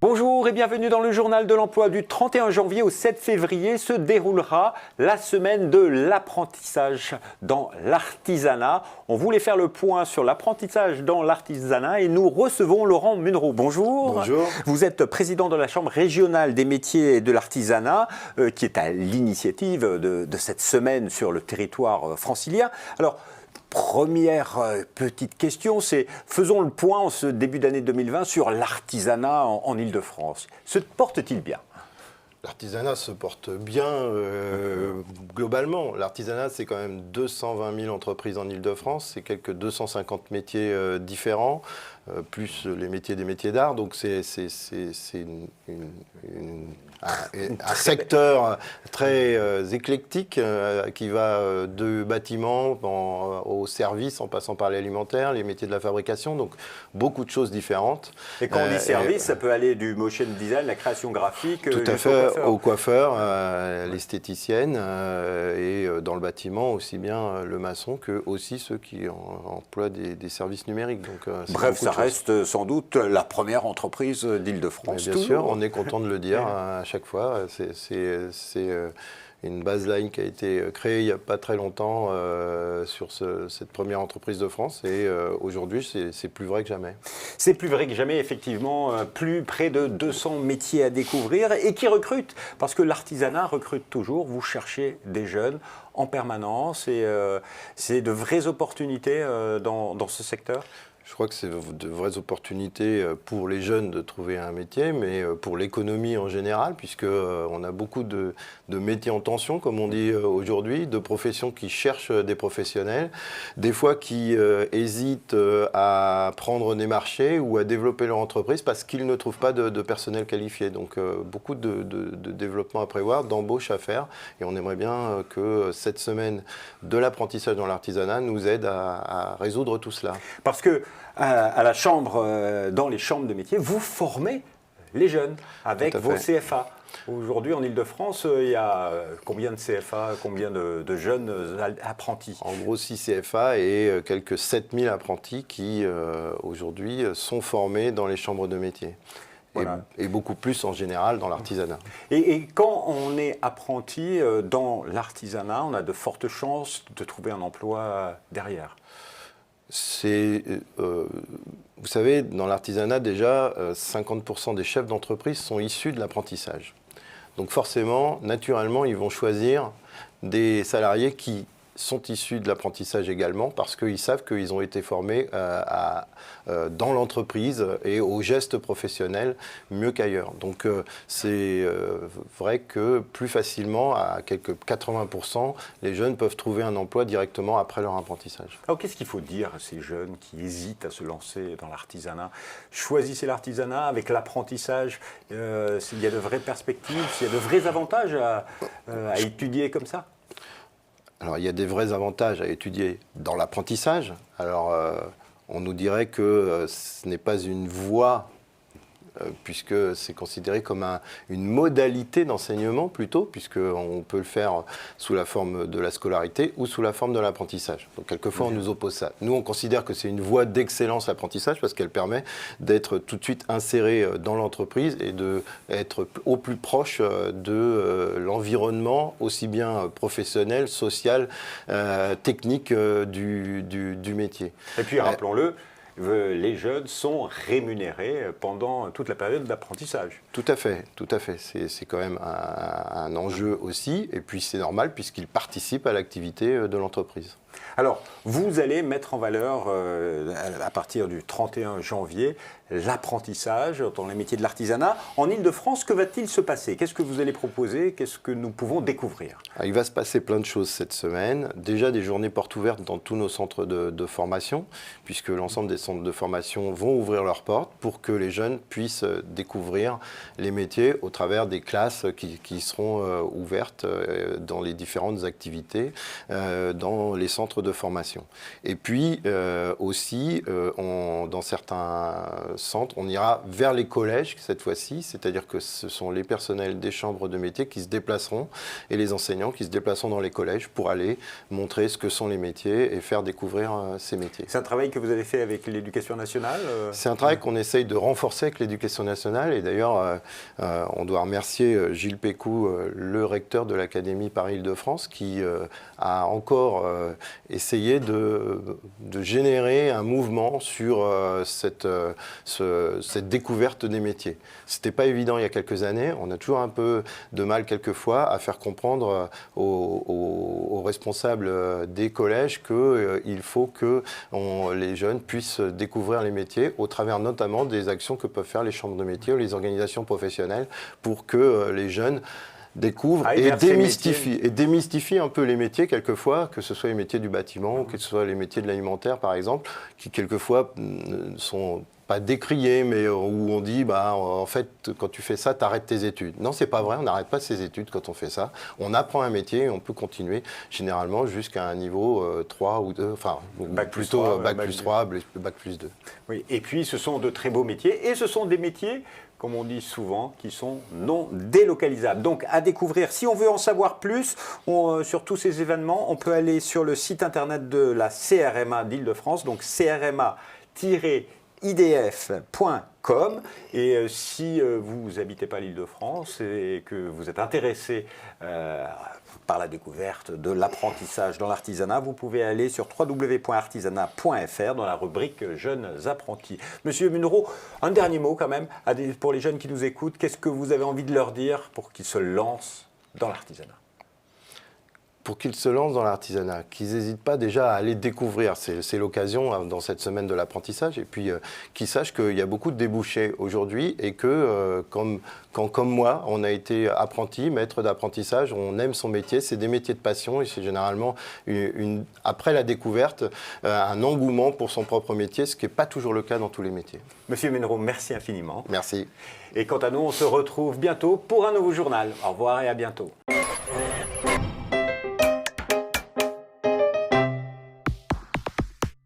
Bonjour et bienvenue dans le journal de l'emploi du 31 janvier au 7 février se déroulera la semaine de l'apprentissage dans l'artisanat. On voulait faire le point sur l'apprentissage dans l'artisanat et nous recevons Laurent Munro. Bonjour. Bonjour. Vous êtes président de la Chambre régionale des métiers et de l'artisanat qui est à l'initiative de cette semaine sur le territoire francilien. Alors, première petite question, c'est faisons le point en ce début d'année 2020 sur l'artisanat en Île-de-France. Se porte-t-il bien ? L'artisanat se porte bien globalement. L'artisanat, c'est quand même 220 000 entreprises en Île-de-France, c'est quelques 250 métiers différents, plus les métiers des métiers d'art. Donc c'est un secteur très éclectique qui va de bâtiments aux services, en passant par l'alimentaire, les métiers de la fabrication, donc beaucoup de choses différentes. Et quand on dit service, ça peut aller du motion design, la création graphique, tout à fait, au coiffeur, l'esthéticienne, et dans le bâtiment aussi bien le maçon que aussi ceux qui emploient des services numériques. Donc, bref, ça reste sans doute la première entreprise d'Île-de-France. Bien sûr, on est content de le dire à chaque fois. C'est une baseline qui a été créée il n'y a pas très longtemps sur cette première entreprise de France. Et aujourd'hui, c'est plus vrai que jamais. C'est plus vrai que jamais, effectivement. Plus près de 200 métiers à découvrir et qui recrutent. Parce que l'artisanat recrute toujours. Vous cherchez des jeunes en permanence. Et c'est de vraies opportunités dans ce secteur. Je crois que c'est de vraies opportunités pour les jeunes de trouver un métier, mais pour l'économie en général, puisqu'on a beaucoup de métiers en tension, comme on dit aujourd'hui, de professions qui cherchent des professionnels, des fois qui hésitent à prendre des marchés ou à développer leur entreprise parce qu'ils ne trouvent pas de personnel qualifié. Donc beaucoup de développement à prévoir, d'embauche à faire, et on aimerait bien que cette semaine de l'apprentissage dans l'artisanat nous aide à résoudre tout cela. Parce que à la chambre, dans les chambres de métiers, vous formez les jeunes avec vos CFA. Aujourd'hui, en Île-de-France, il y a combien de CFA, combien de jeunes apprentis ? En gros, 6 CFA et quelques 7000 apprentis qui, aujourd'hui, sont formés dans les chambres de métiers. Voilà. Et beaucoup plus en général dans l'artisanat. Et quand on est apprenti dans l'artisanat, on a de fortes chances de trouver un emploi derrière. Vous savez, dans l'artisanat, déjà, 50% des chefs d'entreprise sont issus de l'apprentissage. Donc forcément, naturellement, ils vont choisir des salariés qui sont issus de l'apprentissage également parce qu'ils savent qu'ils ont été formés dans l'entreprise et aux gestes professionnels mieux qu'ailleurs. Donc c'est vrai que plus facilement, à quelques 80%, les jeunes peuvent trouver un emploi directement après leur apprentissage. Alors qu'est-ce qu'il faut dire à ces jeunes qui hésitent à se lancer dans l'artisanat ? Choisissez l'artisanat avec l'apprentissage. S'il y a de vraies perspectives, s'il y a de vrais avantages à étudier comme ça ? Alors, il y a des vrais avantages à étudier dans l'apprentissage. Alors, on nous dirait que ce n'est pas une voie, puisque c'est considéré comme une modalité d'enseignement plutôt, puisqu'on peut le faire sous la forme de la scolarité ou sous la forme de l'apprentissage. Donc, quelquefois, on nous oppose ça. Nous, on considère que c'est une voie d'excellence l'apprentissage parce qu'elle permet d'être tout de suite inséré dans l'entreprise et d'être au plus proche de l'environnement, aussi bien professionnel, social, technique du métier. Et puis, rappelons-le, les jeunes sont rémunérés pendant toute la période d'apprentissage. Tout à fait, tout à fait. C'est quand même un enjeu aussi, et puis c'est normal puisqu'ils participent à l'activité de l'entreprise. Alors, vous allez mettre en valeur, à partir du 31 janvier, l'apprentissage dans les métiers de l'artisanat. En Île-de-France, que va-t-il se passer ? Qu'est-ce que vous allez proposer ? Qu'est-ce que nous pouvons découvrir ? Il va se passer plein de choses cette semaine. Déjà, des journées portes ouvertes dans tous nos centres de formation, puisque l'ensemble des centres de formation vont ouvrir leurs portes pour que les jeunes puissent découvrir les métiers au travers des classes qui seront ouvertes dans les différentes activités, dans les centres centres de formation. Et puis aussi, dans certains centres, on ira vers les collèges cette fois-ci, c'est-à-dire que ce sont les personnels des chambres de métiers qui se déplaceront et les enseignants qui se déplaceront dans les collèges pour aller montrer ce que sont les métiers et faire découvrir ces métiers. C'est un travail que vous avez fait avec l'Éducation nationale C'est un travail qu'on essaye de renforcer avec l'Éducation nationale et d'ailleurs on doit remercier Gilles Pécou, le recteur de l'Académie Paris-Île-de-France qui a encore essayé de générer un mouvement sur cette découverte des métiers. C'était pas évident il y a quelques années, on a toujours un peu de mal quelquefois à faire comprendre aux responsables des collèges qu'il faut que les jeunes puissent découvrir les métiers au travers notamment des actions que peuvent faire les chambres de métiers ou les organisations professionnelles pour que les jeunes découvrent et démystifient un peu les métiers quelquefois, que ce soit les métiers du bâtiment ou que ce soit les métiers de l'alimentaire par exemple, qui quelquefois ne sont pas décriés, mais où on dit, en fait, quand tu fais ça, tu arrêtes tes études. Non, c'est pas vrai, on n'arrête pas ses études quand on fait ça. On apprend un métier et on peut continuer généralement jusqu'à un niveau 3 ou 2, enfin, plutôt bac plus 3, bac plus 2. Oui, et puis ce sont de très beaux métiers, et ce sont des métiers, comme on dit souvent, qui sont non délocalisables. Donc à découvrir, si on veut en savoir plus sur tous ces événements, on peut aller sur le site internet de la CRMA d'Île-de-France, donc crma-idf.com. Et si vous n'habitez pas l'Île-de-France et que vous êtes intéressé par la découverte de l'apprentissage dans l'artisanat, vous pouvez aller sur www.artisanat.fr dans la rubrique Jeunes apprentis. Monsieur Munro, un dernier mot quand même pour les jeunes qui nous écoutent. Qu'est-ce que vous avez envie de leur dire pour qu'ils se lancent dans l'artisanat ? Pour qu'ils se lancent dans l'artisanat, qu'ils n'hésitent pas déjà à aller découvrir. C'est l'occasion dans cette semaine de l'apprentissage. Et puis qu'ils sachent qu'il y a beaucoup de débouchés aujourd'hui et que, comme moi, on a été apprenti, maître d'apprentissage, on aime son métier, c'est des métiers de passion et c'est généralement, après la découverte, un engouement pour son propre métier, ce qui n'est pas toujours le cas dans tous les métiers. Monsieur Munro, merci infiniment. Merci. Et quant à nous, on se retrouve bientôt pour un nouveau journal. Au revoir et à bientôt.